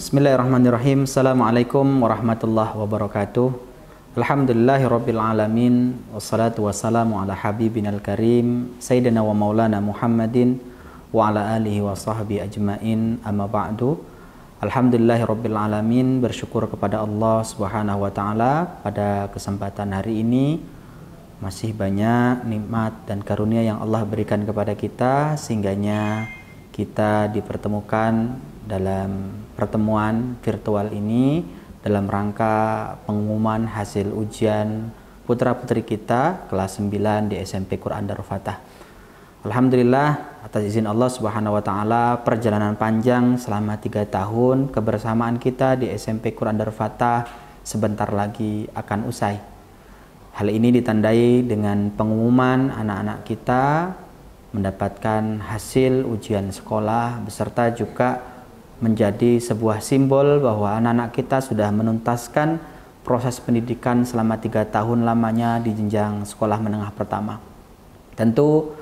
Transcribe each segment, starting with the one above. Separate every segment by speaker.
Speaker 1: Bismillahirrahmanirrahim. Assalamualaikum warahmatullahi wabarakatuh. Alhamdulillahirabbil alamin wassalatu wassalamu ala habibinal karim sayyidina wa maulana Muhammadin wa ala alihi wa sahbihi ajmain. Amma ba'du. Alhamdulillahirabbil alamin, bersyukur kepada Allah Subhanahu wa taala pada kesempatan hari ini masih banyak nikmat dan karunia yang Allah berikan kepada kita sehingganya kita dipertemukan dalam pertemuan virtual ini dalam rangka pengumuman hasil ujian putra-putri kita kelas 9 di SMP Quran Darul Fatah. Alhamdulillah, atas izin Allah Subhanahu wa taala, perjalanan panjang selama 3 tahun kebersamaan kita di SMP Quran Darul Fatah sebentar lagi akan usai. Hal ini ditandai dengan pengumuman anak-anak kita mendapatkan hasil ujian sekolah beserta juga menjadi sebuah simbol bahwa anak-anak kita sudah menuntaskan proses pendidikan selama 3 tahun lamanya di jenjang sekolah menengah pertama. Tentu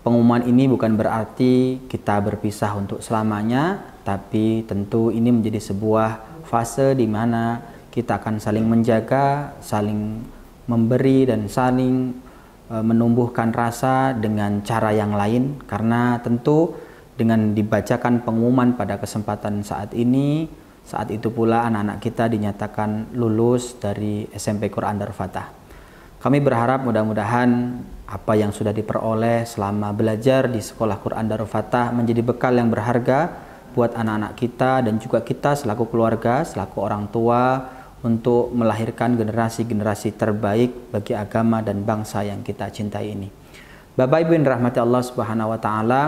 Speaker 1: pengumuman ini bukan berarti kita berpisah untuk selamanya, tapi tentu ini menjadi sebuah fase di mana kita akan saling menjaga, saling memberi dan saling menumbuhkan rasa dengan cara yang lain, karena tentu dengan dibacakan pengumuman pada kesempatan saat ini, saat itu pula anak-anak kita dinyatakan lulus dari SMP Quran Darul Fatah. Kami berharap mudah-mudahan apa yang sudah diperoleh selama belajar di sekolah Quran Darul Fatah menjadi bekal yang berharga buat anak-anak kita dan juga kita selaku keluarga, selaku orang tua, untuk melahirkan generasi-generasi terbaik bagi agama dan bangsa yang kita cintai ini. Bapak Ibu yang dirahmati Allah Subhanahu wa taala,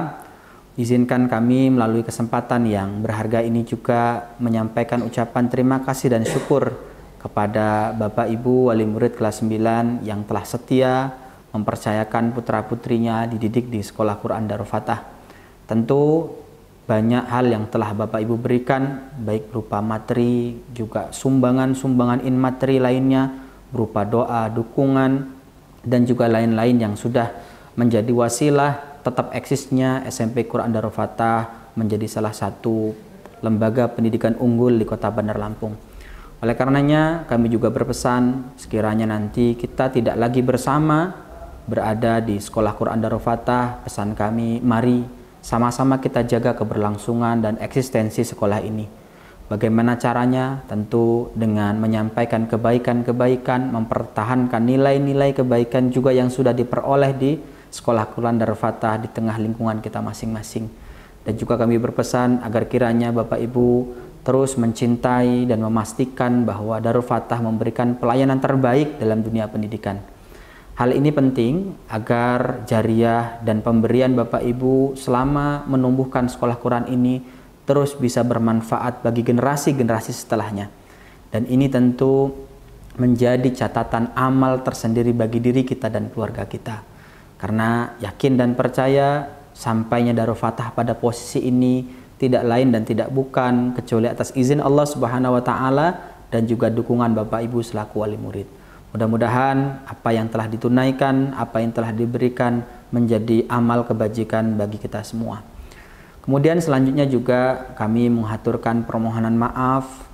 Speaker 1: izinkan kami melalui kesempatan yang berharga ini juga menyampaikan ucapan terima kasih dan syukur kepada Bapak Ibu wali murid kelas 9 yang telah setia mempercayakan putra-putrinya dididik di sekolah Quran Darul Fatah. Tentu banyak hal yang telah Bapak Ibu berikan, baik berupa materi, juga sumbangan-sumbangan materi lainnya, berupa doa, dukungan, dan juga lain-lain yang sudah menjadi wasilah tetap eksisnya SMP Quran Darul Fatah menjadi salah satu lembaga pendidikan unggul di Kota Bandar Lampung. Oleh karenanya kami juga berpesan sekiranya nanti kita tidak lagi bersama berada di sekolah Quran Darul Fatah, pesan kami mari sama-sama kita jaga keberlangsungan dan eksistensi sekolah ini. Bagaimana caranya? Tentu dengan menyampaikan kebaikan-kebaikan, mempertahankan nilai-nilai kebaikan juga yang sudah diperoleh di sekolah Quran Darul Fatah di tengah lingkungan kita masing-masing. Dan juga kami berpesan agar kiranya Bapak Ibu terus mencintai dan memastikan bahwa Darul Fatah memberikan pelayanan terbaik dalam dunia pendidikan. Hal ini penting agar jariah dan pemberian Bapak Ibu selama menumbuhkan sekolah Quran ini terus bisa bermanfaat bagi generasi-generasi setelahnya. Dan ini tentu menjadi catatan amal tersendiri bagi diri kita dan keluarga kita. Karena yakin dan percaya sampainya Darul Fatah pada posisi ini tidak lain dan tidak bukan kecuali atas izin Allah Subhanahu wa taala dan juga dukungan Bapak Ibu selaku wali murid. Mudah-mudahan apa yang telah ditunaikan, apa yang telah diberikan menjadi amal kebajikan bagi kita semua. Kemudian selanjutnya juga kami mengaturkan permohonan maaf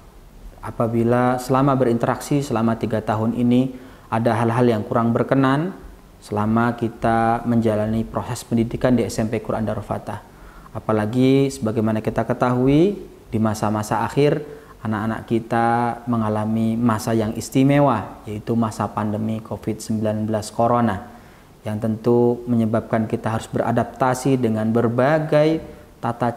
Speaker 1: apabila selama berinteraksi selama 3 tahun ini ada hal-hal yang kurang berkenan selama kita menjalani proses pendidikan di SMP Quran Darul Fatah. Apalagi sebagaimana kita ketahui di masa-masa akhir anak-anak kita mengalami masa yang istimewa, yaitu masa pandemi COVID-19 Corona, yang tentu menyebabkan kita harus beradaptasi dengan berbagai tata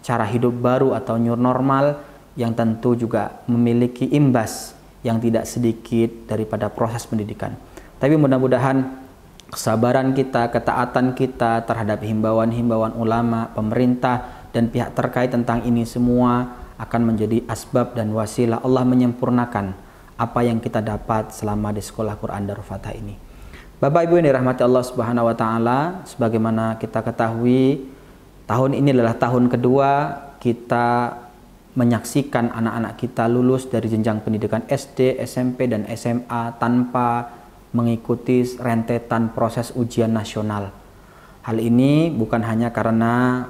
Speaker 1: cara hidup baru atau new normal yang tentu juga memiliki imbas yang tidak sedikit daripada proses pendidikan. Tapi mudah-mudahan kesabaran kita, ketaatan kita terhadap himbauan-himbauan ulama, pemerintah, dan pihak terkait tentang ini semua akan menjadi asbab dan wasilah Allah menyempurnakan apa yang kita dapat selama di sekolah Quran Darul Fatah ini. Bapak Ibu yang dirahmati Allah Subhanahu wa taala, sebagaimana kita ketahui, tahun ini adalah tahun kedua kita menyaksikan anak-anak kita lulus dari jenjang pendidikan SD, SMP, dan SMA tanpa mengikuti rentetan proses ujian nasional. Hal ini bukan hanya karena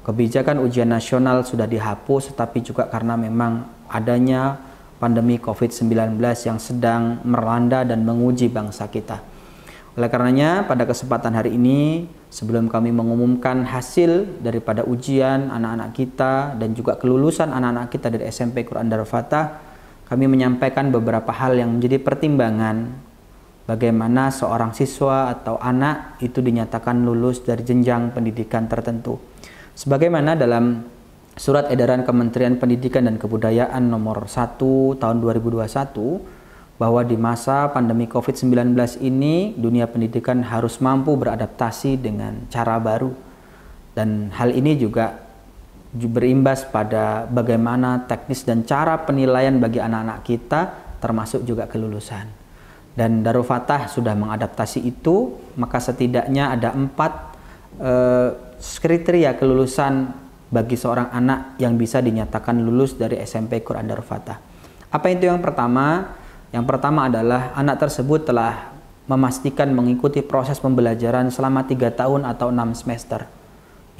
Speaker 1: kebijakan ujian nasional sudah dihapus, tetapi juga karena memang adanya pandemi COVID-19 yang sedang melanda dan menguji bangsa kita. Oleh karenanya, pada kesempatan hari ini, sebelum kami mengumumkan hasil daripada ujian anak-anak kita dan juga kelulusan anak-anak kita dari SMP Quran Darul Fatah, kami menyampaikan beberapa hal yang menjadi pertimbangan bagaimana seorang siswa atau anak itu dinyatakan lulus dari jenjang pendidikan tertentu. Sebagaimana dalam Surat Edaran Kementerian Pendidikan dan Kebudayaan nomor 1 tahun 2021, bahwa di masa pandemi COVID-19 ini dunia pendidikan harus mampu beradaptasi dengan cara baru. Dan hal ini juga berimbas pada bagaimana teknis dan cara penilaian bagi anak-anak kita, termasuk juga kelulusan. Dan Darul Fatah sudah mengadaptasi itu, maka setidaknya ada 4 kriteria kelulusan bagi seorang anak yang bisa dinyatakan lulus dari SMP Quran Darul Fatah. Apa itu yang pertama? Yang pertama adalah anak tersebut telah memastikan mengikuti proses pembelajaran selama 3 tahun atau 6 semester.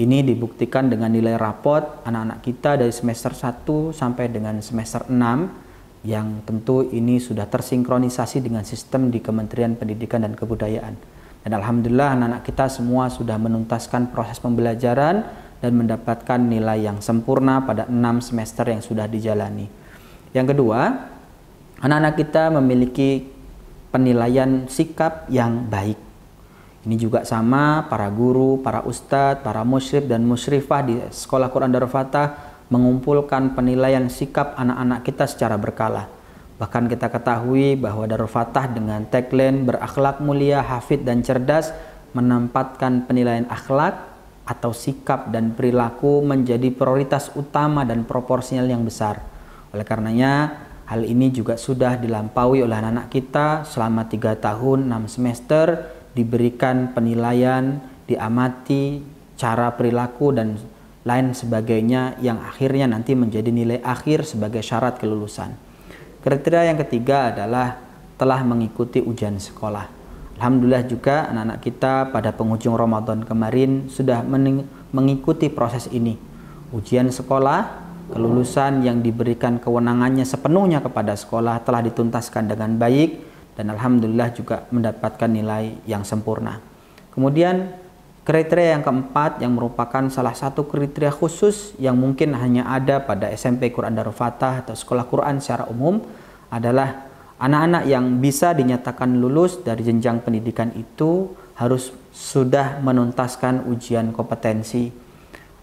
Speaker 1: Ini dibuktikan dengan nilai rapot anak-anak kita dari semester 1 sampai dengan semester 6, yang tentu ini sudah tersinkronisasi dengan sistem di Kementerian Pendidikan dan Kebudayaan. Dan alhamdulillah anak-anak kita semua sudah menuntaskan proses pembelajaran dan mendapatkan nilai yang sempurna pada 6 semester yang sudah dijalani. Yang kedua, anak-anak kita memiliki penilaian sikap yang baik. Ini juga sama para guru, para ustadz, para musyrif dan musyrifah di Sekolah Quran Darul Fatah mengumpulkan penilaian sikap anak-anak kita secara berkala. Bahkan kita ketahui bahwa Darul Fatah dengan tagline berakhlak mulia, hafid dan cerdas menempatkan penilaian akhlak atau sikap dan perilaku menjadi prioritas utama dan proporsional yang besar. Oleh karenanya, hal ini juga sudah dilampaui oleh anak-anak kita selama 3 tahun 6 semester, diberikan penilaian, diamati cara perilaku dan lain sebagainya yang akhirnya nanti menjadi nilai akhir sebagai syarat kelulusan. Kriteria yang ketiga adalah telah mengikuti ujian sekolah. Alhamdulillah juga anak-anak kita pada penghujung Ramadan kemarin sudah mengikuti proses ini. Ujian sekolah, kelulusan yang diberikan kewenangannya sepenuhnya kepada sekolah telah dituntaskan dengan baik dan alhamdulillah juga mendapatkan nilai yang sempurna. Kemudian kriteria yang keempat yang merupakan salah satu kriteria khusus yang mungkin hanya ada pada SMP Quran Darul Fatah atau sekolah Quran secara umum adalah anak-anak yang bisa dinyatakan lulus dari jenjang pendidikan itu harus sudah menuntaskan ujian kompetensi.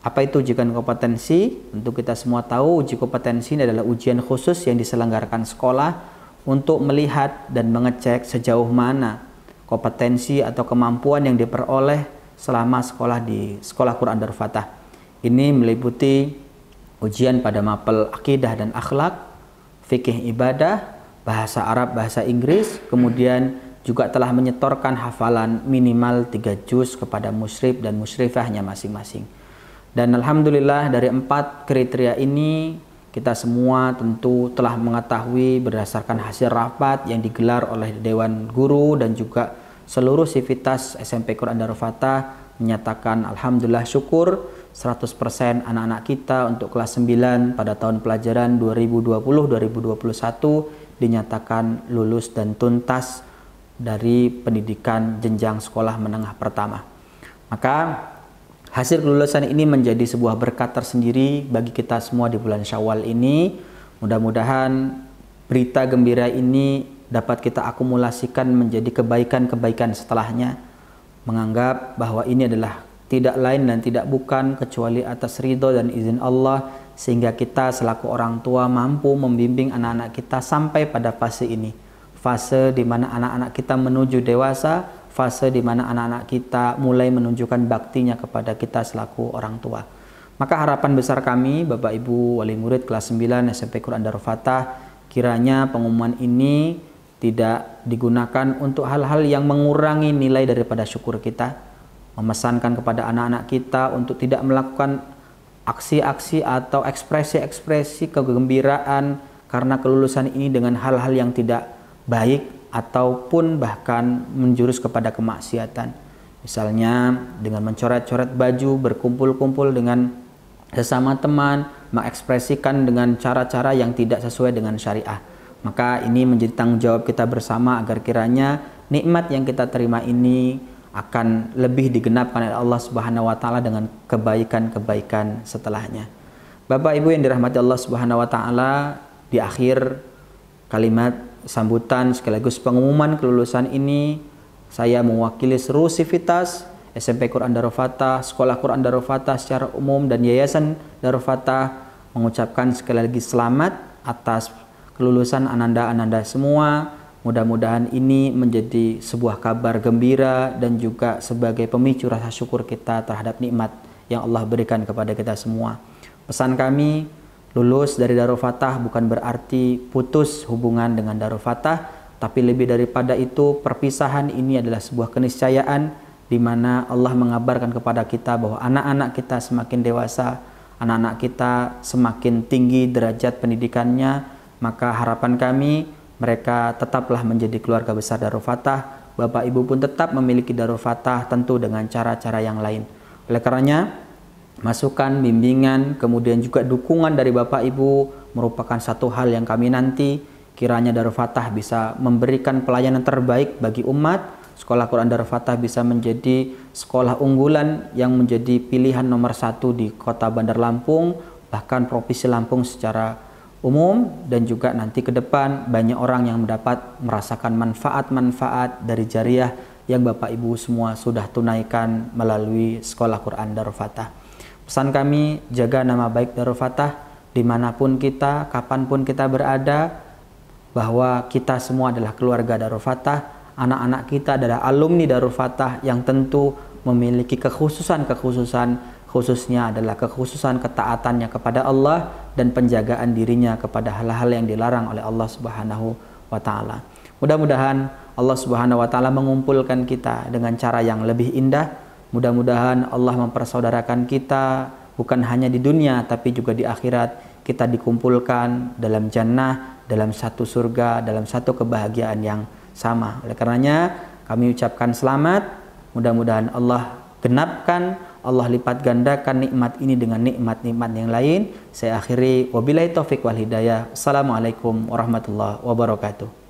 Speaker 1: Apa itu ujian kompetensi? Tentu kita semua tahu uji kompetensi ini adalah ujian khusus yang diselenggarakan sekolah untuk melihat dan mengecek sejauh mana kompetensi atau kemampuan yang diperoleh selama sekolah di Sekolah Quran Darul Fatah. Ini meliputi ujian pada mapel akidah dan akhlak, fikih ibadah, bahasa Arab, bahasa Inggris, kemudian juga telah menyetorkan hafalan minimal 3 juz kepada musyrif dan musyrifahnya masing-masing. Dan alhamdulillah dari 4 kriteria ini kita semua tentu telah mengetahui berdasarkan hasil rapat yang digelar oleh Dewan Guru dan juga seluruh sivitas SMP Quran Darul Fatah menyatakan alhamdulillah syukur 100% anak-anak kita untuk kelas 9 pada tahun pelajaran 2020-2021 dinyatakan lulus dan tuntas dari pendidikan jenjang sekolah menengah pertama. Maka hasil kelulusan ini menjadi sebuah berkat tersendiri bagi kita semua di bulan Syawal ini. Mudah-mudahan berita gembira ini dapat kita akumulasikan menjadi kebaikan-kebaikan setelahnya, menganggap bahwa ini adalah tidak lain dan tidak bukan kecuali atas ridho dan izin Allah, sehingga kita selaku orang tua mampu membimbing anak-anak kita sampai pada fase ini, fase di mana anak-anak kita menuju dewasa, fase di mana anak-anak kita mulai menunjukkan baktinya kepada kita selaku orang tua. Maka harapan besar kami Bapak Ibu wali murid kelas 9 SMP Quran Darul Fatah, kiranya pengumuman ini tidak digunakan untuk hal-hal yang mengurangi nilai daripada syukur kita, memesankan kepada anak-anak kita untuk tidak melakukan aksi-aksi atau ekspresi-ekspresi kegembiraan karena kelulusan ini dengan hal-hal yang tidak baik ataupun bahkan menjurus kepada kemaksiatan. Misalnya dengan mencoret-coret baju, berkumpul-kumpul dengan sesama teman, mengekspresikan dengan cara-cara yang tidak sesuai dengan syariah. Maka ini menjadi tanggung jawab kita bersama agar kiranya nikmat yang kita terima ini akan lebih digenapkan oleh Allah Subhanahu wa taala dengan kebaikan-kebaikan setelahnya. Bapak Ibu yang dirahmati Allah Subhanahu wa taala, di akhir kalimat sambutan sekaligus pengumuman kelulusan ini, saya mewakili seluruh sivitas SMP Quran Darul Fatah, Sekolah Quran Darul Fatah secara umum dan Yayasan Darul Fatah mengucapkan sekali lagi selamat atas kelulusan ananda-ananda semua. Mudah-mudahan ini menjadi sebuah kabar gembira dan juga sebagai pemicu rasa syukur kita terhadap nikmat yang Allah berikan kepada kita semua. Pesan kami, lulus dari Darul Fatah bukan berarti putus hubungan dengan Darul Fatah, tapi lebih daripada itu perpisahan ini adalah sebuah keniscayaan di mana Allah mengabarkan kepada kita bahwa anak-anak kita semakin dewasa, anak-anak kita semakin tinggi derajat pendidikannya, maka harapan kami mereka tetaplah menjadi keluarga besar Darul Fatah. Bapak Ibu pun tetap memiliki Darul Fatah, tentu dengan cara-cara yang lain. Oleh karenanya, masukan, bimbingan, kemudian juga dukungan dari Bapak Ibu merupakan satu hal yang kami nanti kiranya Darul Fatah bisa memberikan pelayanan terbaik bagi umat. Sekolah Quran Darul Fatah bisa menjadi sekolah unggulan yang menjadi pilihan nomor 1 di kota Bandar Lampung, bahkan Provinsi Lampung secara umum, dan juga nanti ke depan banyak orang yang mendapat merasakan manfaat-manfaat dari jariah yang Bapak Ibu semua sudah tunaikan melalui Sekolah Quran Darul Fatah. Pesan kami, jaga nama baik Darul Fatah dimanapun kita, kapanpun kita berada, bahwa kita semua adalah keluarga Darul Fatah, anak-anak kita adalah alumni Darul Fatah yang tentu memiliki kekhususan-kekhususan, khususnya adalah kekhususan ketaatannya kepada Allah dan penjagaan dirinya kepada hal-hal yang dilarang oleh Allah Subhanahu wa taala. Mudah-mudahan Allah Subhanahu wa taala mengumpulkan kita dengan cara yang lebih indah. Mudah-mudahan Allah mempersaudarakan kita bukan hanya di dunia tapi juga di akhirat. Kita dikumpulkan dalam jannah, dalam satu surga, dalam satu kebahagiaan yang sama. Oleh karenanya kami ucapkan selamat. Mudah-mudahan Allah genapkan, Allah lipat gandakan nikmat ini dengan nikmat-nikmat yang lain. Saya akhiri, wabillahi taufik wal hidayah. Assalamualaikum warahmatullahi wabarakatuh.